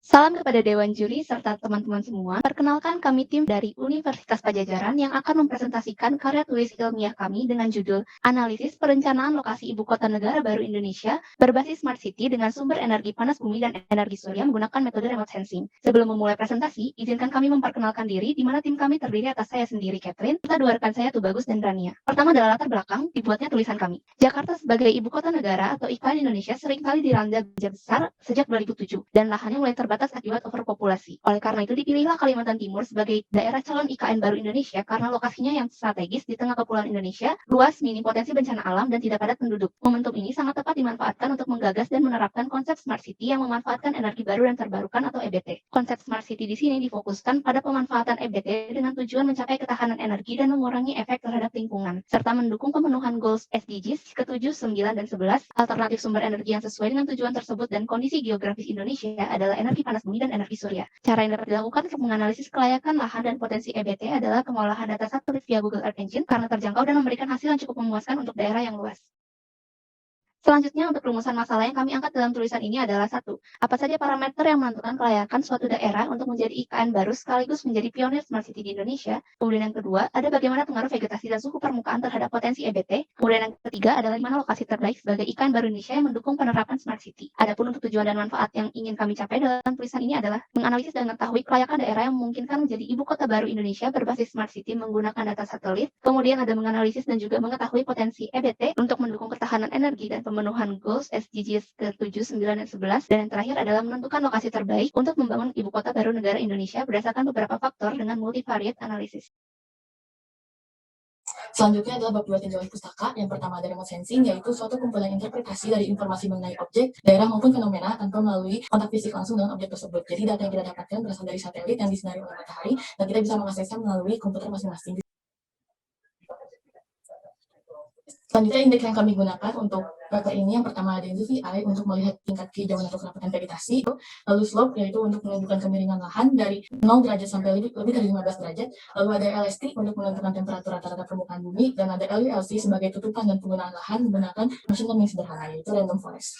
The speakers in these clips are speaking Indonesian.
Salam kepada Dewan Juri serta teman-teman semua. Perkenalkan kami tim dari Universitas Pajajaran yang akan mempresentasikan karya tulis ilmiah kami dengan judul Analisis Perencanaan Lokasi Ibu Kota Negara Baru Indonesia berbasis Smart City dengan sumber energi panas bumi dan energi surya menggunakan metode remote sensing. Sebelum memulai presentasi, izinkan kami memperkenalkan diri di mana tim kami terdiri atas saya sendiri, Catherine, serta dua rekan saya Tubagus dan Rania. Pertama adalah latar belakang dibuatnya tulisan kami. Jakarta sebagai Ibu Kota Negara atau IKN Indonesia seringkali dilanda banjir besar sejak 2007 dan lahannya mulai terbatas akibat overpopulasi. Oleh karena itu dipilihlah Kalimantan Timur sebagai daerah calon IKN baru Indonesia karena lokasinya yang strategis di tengah kepulauan Indonesia, luas, minim potensi bencana alam dan tidak padat penduduk. Momentum ini sangat tepat dimanfaatkan untuk menggagas dan menerapkan konsep Smart City yang memanfaatkan energi baru dan terbarukan atau EBT. Konsep Smart City di sini difokuskan pada pemanfaatan EBT dengan tujuan mencapai ketahanan energi dan mengurangi efek terhadap lingkungan, serta mendukung pemenuhan goals SDGs ke-7, 9, dan 11. Alternatif sumber energi yang sesuai dengan tujuan tersebut dan kondisi geografis Indonesia adalah energi panas bumi dan energi surya. Cara yang dapat dilakukan untuk menganalisis kelayakan lahan dan potensi EBT adalah pengolahan data satelit via Google Earth Engine karena terjangkau dan memberikan hasil yang cukup memuaskan untuk daerah yang luas. Selanjutnya, untuk rumusan masalah yang kami angkat dalam tulisan ini adalah 1. Apa saja parameter yang menentukan kelayakan suatu daerah untuk menjadi IKN baru sekaligus menjadi pionir Smart City di Indonesia? Kemudian yang kedua, ada bagaimana pengaruh vegetasi dan suhu permukaan terhadap potensi EBT? Kemudian yang ketiga adalah di mana lokasi terbaik sebagai IKN baru Indonesia yang mendukung penerapan Smart City. Adapun untuk tujuan dan manfaat yang ingin kami capai dalam tulisan ini adalah menganalisis dan mengetahui kelayakan daerah yang memungkinkan menjadi ibu kota baru Indonesia berbasis Smart City menggunakan data satelit. Kemudian ada menganalisis dan juga mengetahui potensi EBT untuk mendukung ketahanan energi dan pemenuhan goals SDGs ke-7, 9, dan 11. Dan yang terakhir adalah menentukan lokasi terbaik untuk membangun ibu kota baru negara Indonesia berdasarkan beberapa faktor dengan multivariate analisis. Selanjutnya adalah bab 2 tinjauan pustaka. Yang pertama ada remote sensing, yaitu suatu kumpulan interpretasi dari informasi mengenai objek, daerah maupun fenomena tanpa melalui kontak fisik langsung dengan objek tersebut. Jadi data yang kita dapatkan berasal dari satelit yang disinari oleh matahari dan kita bisa mengaksesnya melalui komputer masing-masing. Selanjutnya indeks yang kami gunakan untuk data ini, yang pertama ada NDVI untuk melihat tingkat kehijauan atau kerapatan vegetasi, lalu slope yaitu untuk menunjukkan kemiringan lahan dari 0 derajat sampai lebih dari 15 derajat, lalu ada LST untuk menentukan temperatur rata-rata permukaan bumi, dan ada LULC sebagai tutupan dan penggunaan lahan menggunakan machine learning sederhana yaitu random forest.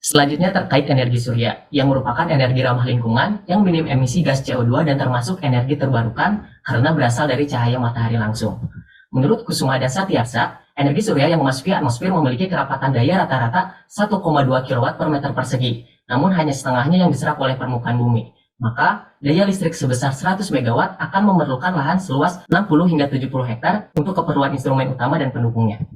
Selanjutnya terkait energi surya, yang merupakan energi ramah lingkungan yang minim emisi gas CO2 dan termasuk energi terbarukan karena berasal dari cahaya matahari langsung. Menurut Kusumada Satyarsa, energi surya yang memasuki atmosfer memiliki kerapatan daya rata-rata 1,2 kW per meter persegi, namun hanya setengahnya yang diserap oleh permukaan bumi. Maka, daya listrik sebesar 100 MW akan memerlukan lahan seluas 60 hingga 70 hektar untuk keperluan instrumen utama dan pendukungnya.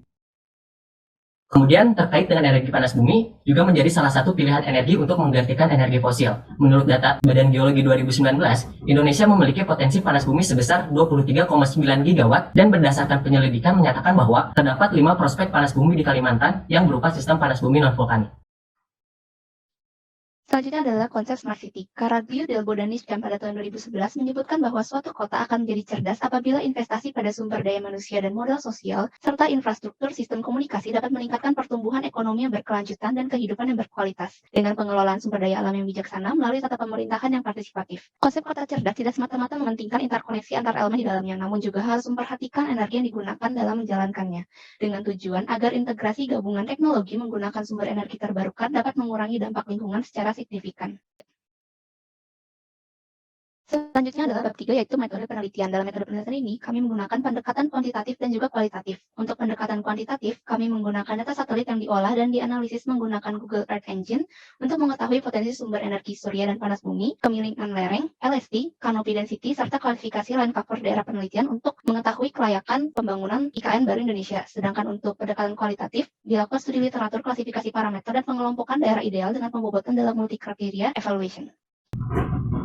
Kemudian terkait dengan energi panas bumi juga menjadi salah satu pilihan energi untuk menggantikan energi fosil. Menurut data Badan Geologi 2019, Indonesia memiliki potensi panas bumi sebesar 23,9 gigawatt dan berdasarkan penyelidikan menyatakan bahwa terdapat 5 prospek panas bumi di Kalimantan yang berupa sistem panas bumi non-vulkanik. Selanjutnya adalah konsep Smart City. Caraglio del Bodaniscan pada tahun 2011 menyebutkan bahwa suatu kota akan menjadi cerdas apabila investasi pada sumber daya manusia dan modal sosial, serta infrastruktur sistem komunikasi dapat meningkatkan pertumbuhan ekonomi yang berkelanjutan dan kehidupan yang berkualitas, dengan pengelolaan sumber daya alam yang bijaksana melalui tata pemerintahan yang partisipatif. Konsep kota cerdas tidak semata-mata mementingkan interkoneksi antar elemen di dalamnya, namun juga harus memperhatikan energi yang digunakan dalam menjalankannya, dengan tujuan agar integrasi gabungan teknologi menggunakan sumber energi terbarukan dapat mengurangi dampak lingkungan secara signifikan. Selanjutnya adalah bab 3 yaitu metode penelitian. Dalam metode penelitian ini, kami menggunakan pendekatan kuantitatif dan juga kualitatif. Untuk pendekatan kuantitatif, kami menggunakan data satelit yang diolah dan dianalisis menggunakan Google Earth Engine untuk mengetahui potensi sumber energi surya dan panas bumi, kemiringan lereng, LST, canopy density, serta kualifikasi land cover daerah penelitian untuk mengetahui kelayakan pembangunan IKN baru Indonesia. Sedangkan untuk pendekatan kualitatif, dilakukan studi literatur klasifikasi parameter dan pengelompokan daerah ideal dengan pembobotan dalam multi-criteria evaluation.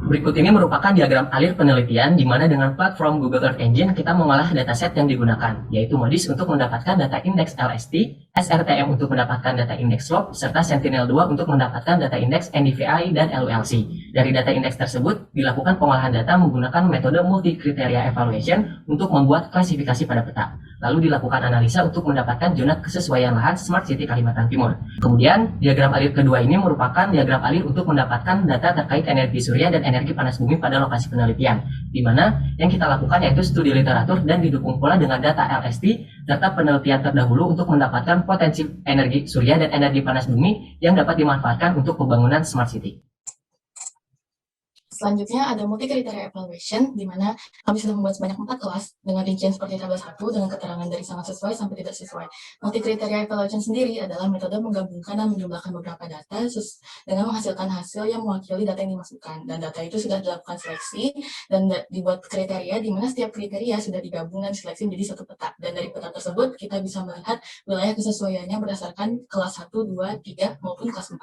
Berikut ini merupakan diagram alir penelitian di mana dengan platform Google Earth Engine kita mengolah dataset yang digunakan, yaitu MODIS untuk mendapatkan data indeks LST, SRTM untuk mendapatkan data indeks slope, serta Sentinel-2 untuk mendapatkan data indeks NDVI dan LULC. Dari data indeks tersebut, dilakukan pengolahan data menggunakan metode multi-criteria evaluation untuk membuat klasifikasi pada peta. Lalu dilakukan analisa untuk mendapatkan zona kesesuaian lahan Smart City Kalimantan Timur. Kemudian, diagram alir kedua ini merupakan diagram alir untuk mendapatkan data terkait energi surya dan energi energi panas bumi pada lokasi penelitian, di mana yang kita lakukan yaitu studi literatur dan didukung pula dengan data LST, data penelitian terdahulu untuk mendapatkan potensi energi surya dan energi panas bumi yang dapat dimanfaatkan untuk pembangunan smart city. Selanjutnya ada multi criteria evaluation, di mana kami sudah membuat sebanyak 4 kelas dengan rincian seperti tabel 1 dengan keterangan dari sangat sesuai sampai tidak sesuai. Multi criteria evaluation sendiri adalah metode menggabungkan dan menjumlahkan beberapa data dengan menghasilkan hasil yang mewakili data yang dimasukkan. Dan data itu sudah dilakukan seleksi dan dibuat kriteria, di mana setiap kriteria sudah digabung dan seleksi menjadi satu peta. Dan dari peta tersebut kita bisa melihat wilayah kesesuaiannya berdasarkan kelas 1, 2, 3 maupun kelas 4.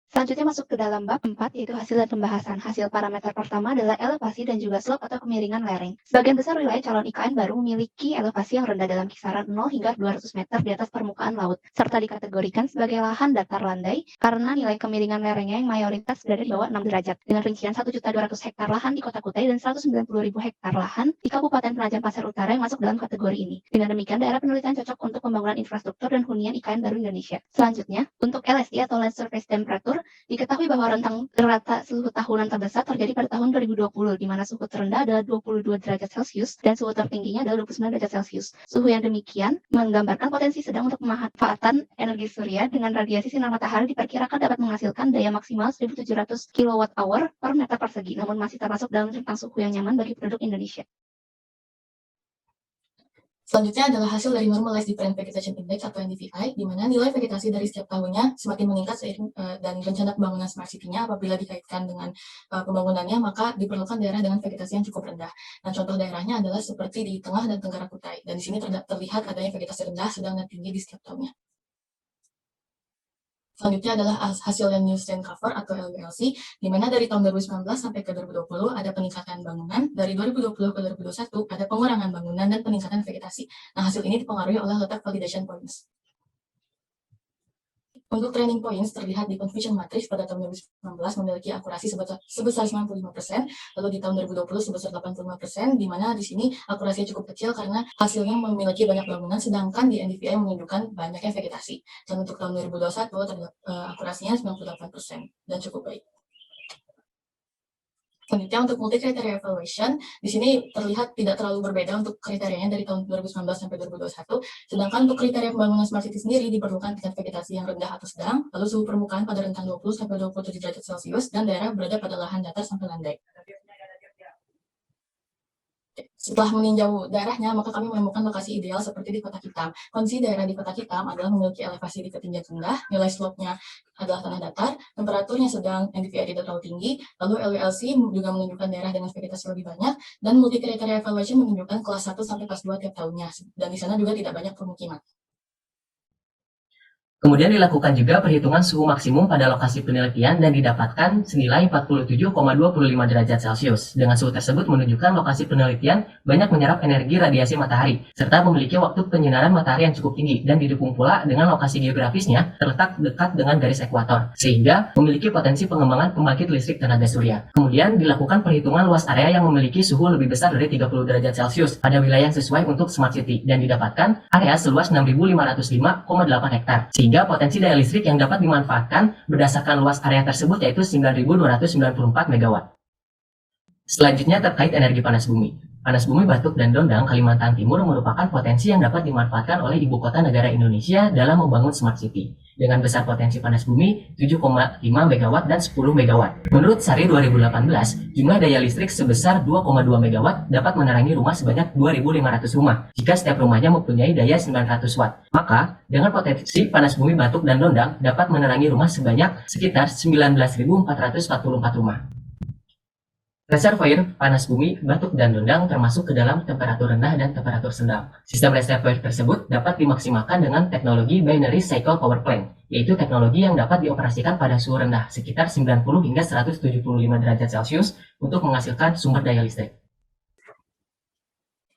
Selanjutnya masuk ke dalam bab 4, yaitu hasil dan pembahasan. Hasil parameter pertama adalah elevasi dan juga slope atau kemiringan lereng. Sebagian besar wilayah calon IKN baru memiliki elevasi yang rendah dalam kisaran 0 hingga 200 meter di atas permukaan laut, serta dikategorikan sebagai lahan datar landai karena nilai kemiringan lerengnya yang mayoritas berada di bawah 6 derajat, dengan rincian 1.200.000 hektar lahan di Kota Kutai dan 190.000 hektar lahan di Kabupaten Penajam Pasir Utara yang masuk dalam kategori ini. Dengan demikian, daerah penelitian cocok untuk pembangunan infrastruktur dan hunian IKN baru Indonesia. Selanjutnya, untuk LST atau Land Surface Temperature, diketahui bahwa rentang rata suhu tahunan terbesar terjadi pada tahun 2020, di mana suhu terendah adalah 22 derajat Celcius dan suhu tertingginya adalah 29 derajat Celcius. Suhu yang demikian menggambarkan potensi sedang untuk pemanfaatan energi surya dengan radiasi sinar matahari diperkirakan dapat menghasilkan daya maksimal 1.700 kWh per meter persegi, namun masih termasuk dalam rentang suhu yang nyaman bagi penduduk Indonesia. Selanjutnya adalah hasil dari Normalized Different Vegetation Index atau NDVI, di mana nilai vegetasi dari setiap tahunnya semakin meningkat seiring dan rencana pembangunan smart city-nya apabila dikaitkan dengan pembangunannya, maka diperlukan daerah dengan vegetasi yang cukup rendah. Dan contoh daerahnya adalah seperti di tengah dan tenggara Kutai. Dan di sini terlihat adanya vegetasi rendah, sedang, dan tinggi di setiap tahunnya. Selanjutnya adalah hasil Land Use Land Cover atau LULC, di mana dari tahun 2019 sampai ke 2020 ada peningkatan bangunan, dari 2020 ke 2021 ada pengurangan bangunan dan peningkatan vegetasi. Nah, hasil ini dipengaruhi oleh letak validation points. Untuk training points terlihat di confusion matrix pada tahun 2019 memiliki akurasi sebesar 95%, lalu di tahun 2020 sebesar 85%, di mana di sini akurasinya cukup kecil karena hasilnya memiliki banyak bangunan, sedangkan di NDVI menunjukkan banyaknya vegetasi. Dan untuk tahun 2021 akurasinya 98% dan cukup baik. Selanjutnya untuk multi criteria evaluation, di sini terlihat tidak terlalu berbeda untuk kriterianya dari tahun 2019 sampai 2021, sedangkan untuk kriteria pembangunan smart city sendiri diperlukan tingkat vegetasi yang rendah atau sedang, lalu suhu permukaan pada rentang 20 sampai 27 derajat Celcius, dan daerah berada pada lahan datar sampai landai. Setelah meninjau daerahnya, maka kami menemukan lokasi ideal seperti di Kota Hitam. Kondisi daerah di Kota Hitam adalah memiliki elevasi di ketinggian rendah, nilai slope-nya adalah tanah datar, temperaturnya sedang, NDVI tidak terlalu tinggi, lalu LULC juga menunjukkan daerah dengan vegetasi lebih banyak, dan multi criteria evaluation menunjukkan kelas 1 sampai kelas 2 tiap tahunnya, dan di sana juga tidak banyak permukiman. Kemudian dilakukan juga perhitungan suhu maksimum pada lokasi penelitian dan didapatkan senilai 47,25 derajat Celcius. Dengan suhu tersebut menunjukkan lokasi penelitian banyak menyerap energi radiasi matahari, serta memiliki waktu penyinaran matahari yang cukup tinggi, dan didukung pula dengan lokasi geografisnya terletak dekat dengan garis ekuator, sehingga memiliki potensi pengembangan pembangkit listrik tenaga surya. Kemudian dilakukan perhitungan luas area yang memiliki suhu lebih besar dari 30 derajat Celcius pada wilayah yang sesuai untuk smart city, dan didapatkan area seluas 6.505,8 hektar. Sehingga potensi daya listrik yang dapat dimanfaatkan berdasarkan luas area tersebut yaitu 9.294 MW. Selanjutnya terkait energi panas bumi. Panas bumi Batuk dan Dondang, Kalimantan Timur merupakan potensi yang dapat dimanfaatkan oleh ibu kota negara Indonesia dalam membangun smart city. Dengan besar potensi panas bumi 7,5 MW dan 10 MW. Menurut SARI 2018, jumlah daya listrik sebesar 2,2 MW dapat menerangi rumah sebanyak 2.500 rumah jika setiap rumahnya mempunyai daya 900 Watt. Maka, dengan potensi panas bumi Batuk dan Dondang dapat menerangi rumah sebanyak sekitar 19.444 rumah. Reservoir panas bumi Batuk dan Dondang termasuk ke dalam temperatur rendah dan temperatur sedang. Sistem reservoir tersebut dapat dimaksimalkan dengan teknologi binary cycle power plant, yaitu teknologi yang dapat dioperasikan pada suhu rendah sekitar 90 hingga 175 derajat Celcius untuk menghasilkan sumber daya listrik.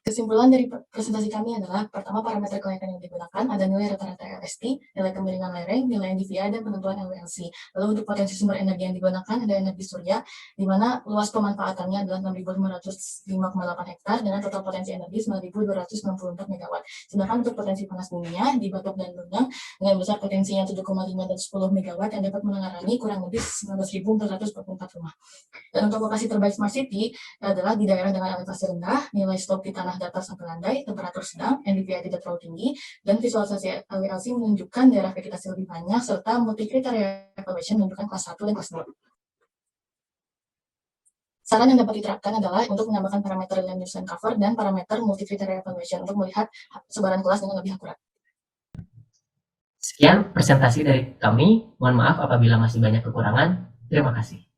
Kesimpulan dari presentasi kami adalah, pertama, parameter kelayakan yang digunakan ada nilai rata-rata LST, nilai kemiringan lereng, nilai NDVI, dan penentuan LWLC. Lalu untuk potensi sumber energi yang digunakan ada energi surya, di mana luas pemanfaatannya adalah 6.505,8 hektar dengan total potensi energi 9.264 MW. Sedangkan untuk potensi panas buminya di Batok dan Lunang dengan besar potensinya 7,5 dan 10 MW yang dapat menangani kurang lebih 19.444 rumah. Dan untuk lokasi terbaik Smart City adalah di daerah dengan elevasi rendah, nilai slope di tanah datar sampai landai, temperatur sedang, NDVI tidak terlalu tinggi, dan visualisasi LWLC menunjukkan daerah vegetasi lebih banyak, serta multi-criteria evaluation menunjukkan kelas 1 dan kelas 2. Saran yang dapat diterapkan adalah untuk menambahkan parameter land use and cover dan parameter multi-criteria evaluation untuk melihat sebaran kelas dengan lebih akurat. Sekian presentasi dari kami. Mohon maaf apabila masih banyak kekurangan. Terima kasih.